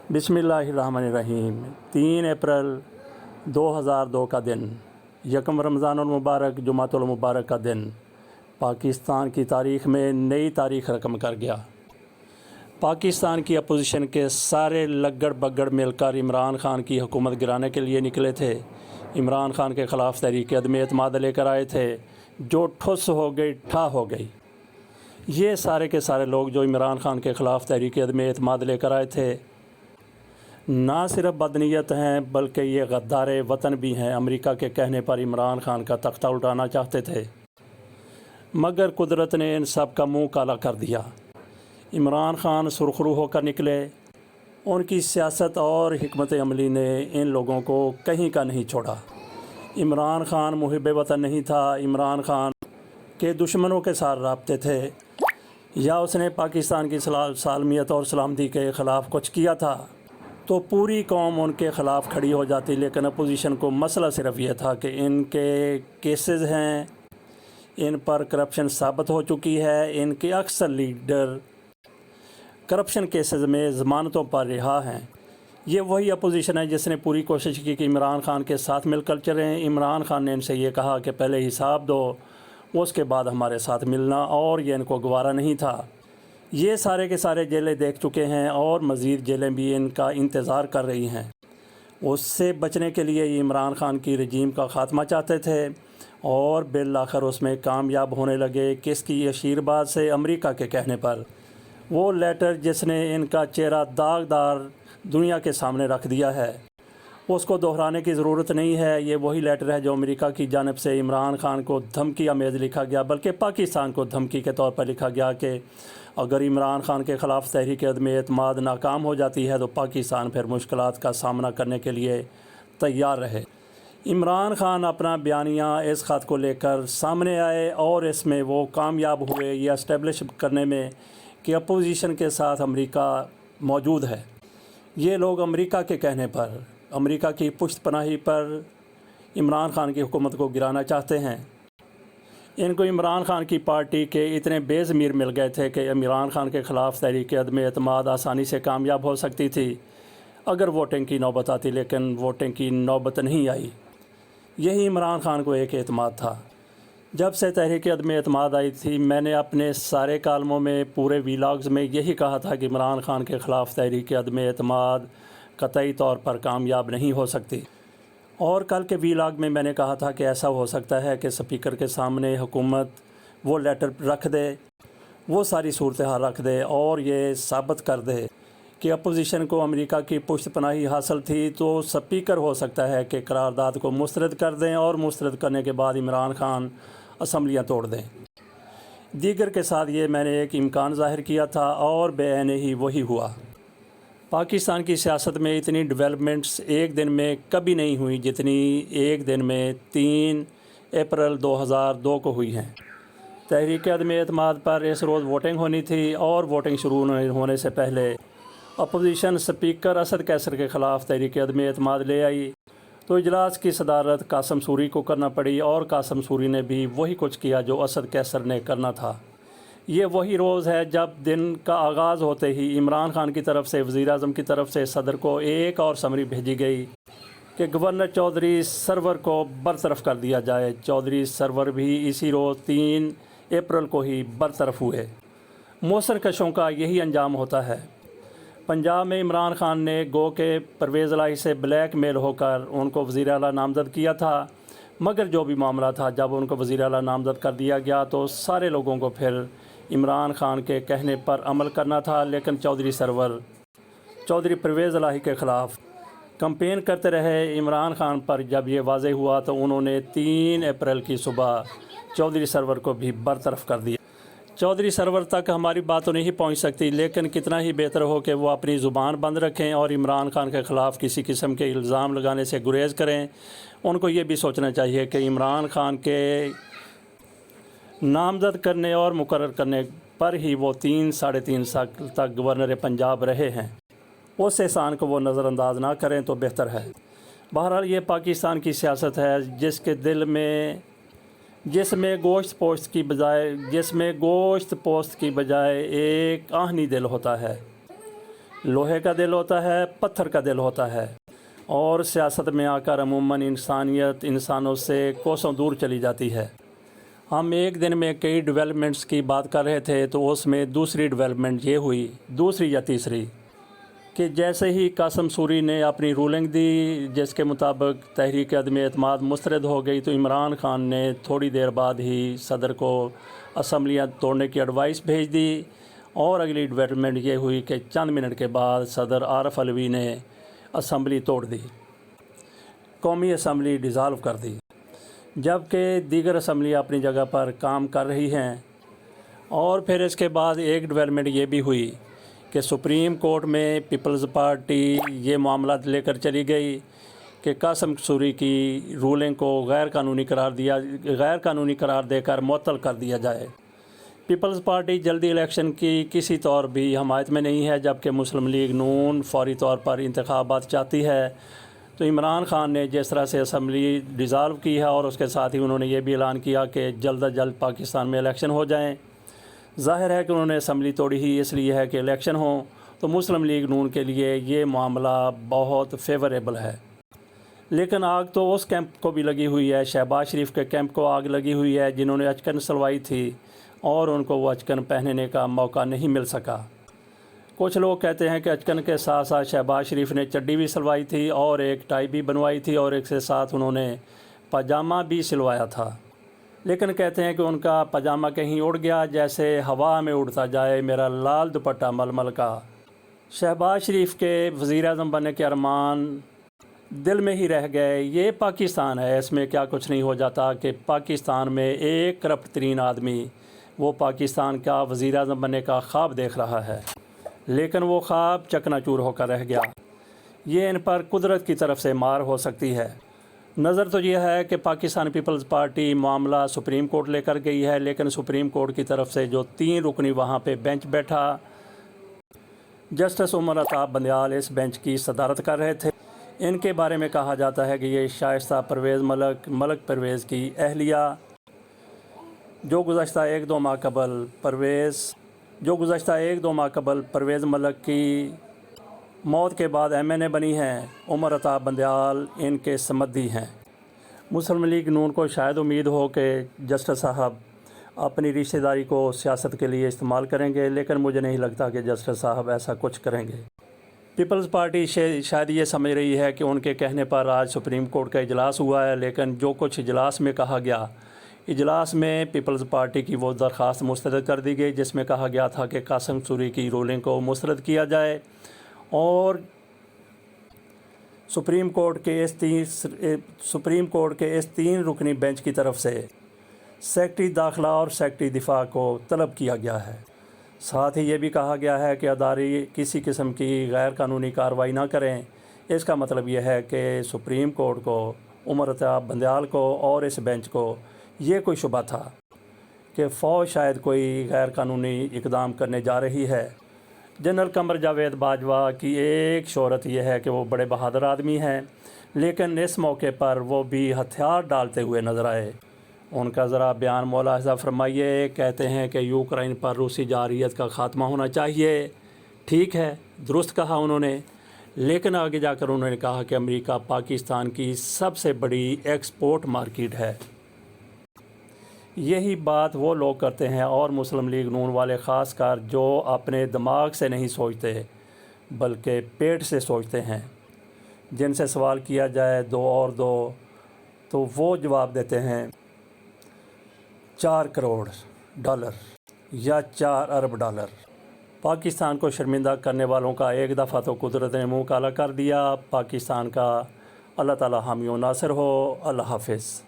बिस्मिल्लाहिर्रहमानिर्रहीम। 3 अप्रैल 2002 का दिन, यकम रमज़ानुल मुबारक जुमातुल मुबारक का दिन पाकिस्तान की तारीख़ में नई तारीख़ रकम कर गया। पाकिस्तान की अपोजिशन के सारे लगड़ बगड़ मिलकर इमरान ख़ान की हुकूमत गिराने के लिए निकले थे। इमरान ख़ान के ख़िलाफ़ तहरीक अदम एतमाद लेकर आए थे, जो ठुस हो गई, ठा हो गई। ये सारे के सारे लोग जो इमरान ख़ान के ख़िलाफ़ तहरीक अदम एतमाद लेकर आए थे, ना सिर्फ बदनीयत हैं बल्कि ये गद्दार वतन भी हैं। अमेरिका के कहने पर इमरान ख़ान का तख्ता उठाना चाहते थे, मगर कुदरत ने इन सब का मुंह काला कर दिया। इमरान ख़ान सुरखरू होकर निकले। उनकी सियासत और हिकमत अमली ने इन लोगों को कहीं का नहीं छोड़ा। इमरान ख़ान मुहिब वतन नहीं था। इमरान ख़ान के दुश्मनों के साथ राब्ते थे, या उसने पाकिस्तान की सालमियत और सलामती के ख़िलाफ़ कुछ किया था तो पूरी कौम उनके ख़िलाफ़ खड़ी हो जाती। लेकिन अपोजिशन को मसला सिर्फ ये था कि इनके केसेस हैं, इन पर करप्शन साबित हो चुकी है। इनके अक्सर लीडर करप्शन केसेस में ज़मानतों पर रिहा हैं। ये वही अपोजिशन है जिसने पूरी कोशिश की कि इमरान ख़ान के साथ मिलकर चलें। इमरान ख़ान ने इनसे ये कहा कि पहले हिसाब दो, उसके बाद हमारे साथ मिलना, और ये इनको गवारा नहीं था। ये सारे के सारे जेलें देख चुके हैं और मज़ीद जेलें भी इनका इंतज़ार कर रही हैं। उससे बचने के लिए इमरान ख़ान की रजीम का ख़ात्मा चाहते थे और बिल आखिर उसमें कामयाब होने लगे। किसकी आशीर्वाद से? अमेरिका के कहने पर। वो लेटर जिसने इनका चेहरा दागदार दुनिया के सामने रख दिया है, उसको दोहराने की ज़रूरत नहीं है। ये वही लेटर है जो अमेरिका की जानिब से इमरान ख़ान को धमकी आमेज़ लिखा गया, बल्कि पाकिस्तान को धमकी के तौर पर लिखा गया कि अगर इमरान ख़ान के ख़िलाफ़ तहरीक अदम एतमाद नाकाम हो जाती है तो पाकिस्तान फिर मुश्किलात का सामना करने के लिए तैयार रहे। इमरान ख़ान अपना बयानिया इस ख़त को लेकर सामने आए और इसमें वो कामयाब हुए ये इस्टेब्लिश करने में कि अपोजिशन के साथ अमेरिका मौजूद है। ये लोग अमेरिका के कहने पर, अमेरिका की पुश्त पनाही पर इमरान ख़ान की हुकूमत को गिराना चाहते हैं। इनको इमरान ख़ान की पार्टी के इतने बेज़मीर मिल गए थे कि इमरान ख़ान के ख़िलाफ़ तहरीक अदम एतमाद आसानी से कामयाब हो सकती थी अगर वोटिंग की नौबत आती, लेकिन वोटिंग की नौबत नहीं आई। यही इमरान ख़ान को एक एतमाद था। जब से तहरीक अदम एतमाद आई थी, मैंने अपने सारे कालमों में, पूरे वीलॉग्स में यही कहा था कि इमरान ख़ान के ख़िलाफ़ तहरीक अदम एतमाद कतई तौर पर कामयाब नहीं हो सकती। और कल के वीलॉग में मैंने कहा था कि ऐसा हो सकता है कि स्पीकर के सामने हुकूमत वो लेटर रख दे, वो सारी सूरत हाल रख दे और ये साबित कर दे कि अपोजिशन को अमेरिका की पुश्त पनाही हासिल थी। तो स्पीकर हो सकता है कि करारदाद को मुस्तरद कर दें और मुस्तरद करने के बाद इमरान ख़ान असम्बलियाँ तोड़ दें। दीगर के साथ ये मैंने एक इम्कान ज़ाहिर किया था और बेऐन ही वही हुआ। पाकिस्तान की सियासत में इतनी डेवलपमेंट्स एक दिन में कभी नहीं हुई जितनी एक दिन में 3 अप्रैल 2002 को हुई हैं। तहरीक अदम एतमाद पर इस रोज़ वोटिंग होनी थी और वोटिंग शुरू होने से पहले अपोजिशन स्पीकर असद कैसर के ख़िलाफ़ तहरीक अदम एतमाद ले आई, तो इजलास की सदारत कासम सूरी को करना पड़ी और कासम सूरी ने भी वही कुछ किया जो असद कैसर ने करना था। ये वही रोज़ है जब दिन का आगाज़ होते ही इमरान ख़ान की तरफ से, वज़ीर आज़म की तरफ से सदर को एक और समरी भेजी गई कि गवर्नर चौधरी सरवर को बरतरफ कर दिया जाए। चौधरी सरवर भी इसी रोज़ 3 अप्रैल को ही बरतरफ हुए। मौसर कशों का यही अंजाम होता है। पंजाब में इमरान ख़ान ने गो के परवेज़ इलाही से ब्लैक मेल होकर उनको वज़ीर आला नामज़द किया था, मगर जो भी मामला था, जब उनको वज़ीर आला नामज़द कर दिया गया तो सारे लोगों को फिर इमरान ख़ान के कहने पर अमल करना था। लेकिन चौधरी सरवर चौधरी परवेज़ इलाही के ख़िलाफ़ कैंपेन करते रहे। इमरान ख़ान पर जब ये वाज़ेह हुआ तो उन्होंने 3 अप्रैल की सुबह चौधरी सरवर को भी बरतरफ कर दिया। चौधरी सरवर तक हमारी बात तो नहीं पहुंच सकती, लेकिन कितना ही बेहतर हो कि वो अपनी ज़ुबान बंद रखें और इमरान ख़ान के ख़िलाफ़ किसी किस्म के इल्ज़ाम लगाने से गुरेज़ करें। उनको ये भी सोचना चाहिए कि इमरान ख़ान के नामज़द करने और मुकर्रर करने पर ही वो 3-3.5 साल तक गवर्नर पंजाब रहे हैं। उस एहसान को वो नज़रअंदाज ना करें तो बेहतर है। बहरहाल ये पाकिस्तान की सियासत है जिसके दिल में जिसमें गोश्त पोस्ट की बजाय एक आहनी दिल होता है। لوہے کا دل ہوتا ہے، پتھر کا دل ہوتا ہے، اور سیاست میں آ کر عموماً انسانیت انسانوں سے کوسوں دور چلی جاتی ہے۔ ہم ایک دن میں کئی ڈیولپمنٹس کی بات کر رہے تھے تو اس میں دوسری ڈیولپمنٹ یہ ہوئی، دوسری یا تیسری، کہ جیسے ہی قاسم سوری نے اپنی رولنگ دی جس کے مطابق تحریک عدم اعتماد مسترد ہو گئی، تو عمران خان نے تھوڑی دیر بعد ہی صدر کو اسمبلیاں توڑنے کی ایڈوائس بھیج دی، اور اگلی ڈیولپمنٹ یہ ہوئی کہ چند منٹ کے بعد صدر عارف علوی نے اسمبلی توڑ دی، قومی اسمبلی ڈیزالو کر دی، جبکہ دیگر اسمبلیاں اپنی جگہ پر کام کر رہی ہیں۔ اور پھر اس کے بعد ایک ڈیولپمنٹ یہ بھی ہوئی کہ سپریم کورٹ میں پیپلز پارٹی یہ معاملات لے کر چلی گئی کہ قاسم سوری کی رولنگ کو غیر قانونی قرار دے کر معطل کر دیا جائے۔ پیپلز پارٹی جلدی الیکشن کی کسی طور بھی حمایت میں نہیں ہے، جبکہ مسلم لیگ نون فوری طور پر انتخابات چاہتی ہے۔ تو عمران خان نے جس طرح سے اسمبلی ڈیزالو کی ہے، اور اس کے ساتھ ہی انہوں نے یہ بھی اعلان کیا کہ جلد از جلد پاکستان میں الیکشن ہو جائیں۔ ظاہر ہے کہ انہوں نے اسمبلی توڑی ہی اس لیے ہے کہ الیکشن ہوں، تو مسلم لیگ نون کے لیے یہ معاملہ بہت فیوریبل ہے۔ لیکن آگ تو اس کیمپ کو بھی لگی ہوئی ہے، شہباز شریف کے کیمپ کو آگ لگی ہوئی ہے، جنہوں نے اچکن سلوائی تھی اور ان کو وہ اچکن پہننے کا موقع نہیں مل سکا۔ کچھ لوگ کہتے ہیں کہ اچکن کے ساتھ ساتھ شہباز شریف نے چڈی بھی سلوائی تھی اور ایک ٹائی بھی بنوائی تھی، اور ایک سے ساتھ انہوں نے پاجامہ بھی سلوایا تھا، لیکن کہتے ہیں کہ ان کا پاجامہ کہیں اڑ گیا، جیسے ہوا میں اڑتا جائے میرا لال دوپٹہ ململ کا۔ شہباز شریف کے وزیر اعظم بننے کے ارمان دل میں ہی رہ گئے۔ یہ پاکستان ہے، اس میں کیا کچھ نہیں ہو جاتا کہ پاکستان میں ایک کرپٹ ترین آدمی وہ پاکستان کا وزیر اعظم بننے کا خواب دیکھ رہا ہے، لیکن وہ خواب چکنا چور ہو کر رہ گیا۔ یہ ان پر قدرت کی طرف سے مار ہو سکتی ہے۔ نظر تو یہ ہے کہ پاکستان پیپلز پارٹی معاملہ سپریم کورٹ لے کر گئی ہے، لیکن سپریم کورٹ کی طرف سے جو 3 رکنی وہاں پہ بینچ بیٹھا، جسٹس عمر عطاب بندیال اس بینچ کی صدارت کر رہے تھے۔ ان کے بارے میں کہا جاتا ہے کہ یہ شائستہ پرویز ملک پرویز کی اہلیہ، جو گزشتہ ایک دو ماہ قبل پرویز ملک کی موت کے بعد MNA بنی ہیں۔ عمر عطاب بندیال ان کے سمدی ہیں۔ مسلم لیگ نون کو شاید امید ہو کہ جسٹس صاحب اپنی رشتہ داری کو سیاست کے لیے استعمال کریں گے، لیکن مجھے نہیں لگتا کہ جسٹس صاحب ایسا کچھ کریں گے۔ پیپلز پارٹی شاید یہ سمجھ رہی ہے کہ ان کے کہنے پر آج سپریم کورٹ کا اجلاس ہوا ہے، لیکن جو کچھ اجلاس میں کہا گیا، اجلاس میں پیپلز پارٹی کی وہ درخواست مسترد کر دی گئی جس میں کہا گیا تھا کہ قاسم سوری کی رولنگ کو مسترد کیا جائے، اور سپریم کورٹ کے اس 3 رکنی بینچ کی طرف سے سیکرٹری داخلہ اور سیکرٹری دفاع کو طلب کیا گیا ہے۔ ساتھ ہی یہ بھی کہا گیا ہے کہ ادارے کسی قسم کی غیر قانونی کارروائی نہ کریں۔ اس کا مطلب یہ ہے کہ سپریم کورٹ کو، عمر عطاب بندیال کو اور اس بینچ کو یہ کوئی شبہ تھا کہ فوج شاید کوئی غیر قانونی اقدام کرنے جا رہی ہے۔ جنرل قمر جاوید باجوہ کی ایک شہرت یہ ہے کہ وہ بڑے بہادر آدمی ہیں، لیکن اس موقع پر وہ بھی ہتھیار ڈالتے ہوئے نظر آئے۔ ان کا ذرا بیان ملاحظہ فرمائیے۔ کہتے ہیں کہ یوکرائن پر روسی جارحیت کا خاتمہ ہونا چاہیے۔ ٹھیک ہے، درست کہا انہوں نے، لیکن آگے جا کر انہوں نے کہا کہ امریکہ پاکستان کی سب سے بڑی ایکسپورٹ مارکیٹ ہے۔ یہی بات وہ لوگ کرتے ہیں، اور مسلم لیگ نون والے خاص کر، جو اپنے دماغ سے نہیں سوچتے بلکہ پیٹ سے سوچتے ہیں۔ جن سے سوال کیا جائے 2 اور 2 تو وہ جواب دیتے ہیں 4 کروڑ ڈالر یا 4 ارب ڈالر۔ پاکستان کو شرمندہ کرنے والوں کا ایک دفعہ تو قدرت نے منہ کالا کر دیا۔ پاکستان کا اللہ تعالی حامی و ناصر ہو۔ اللہ حافظ۔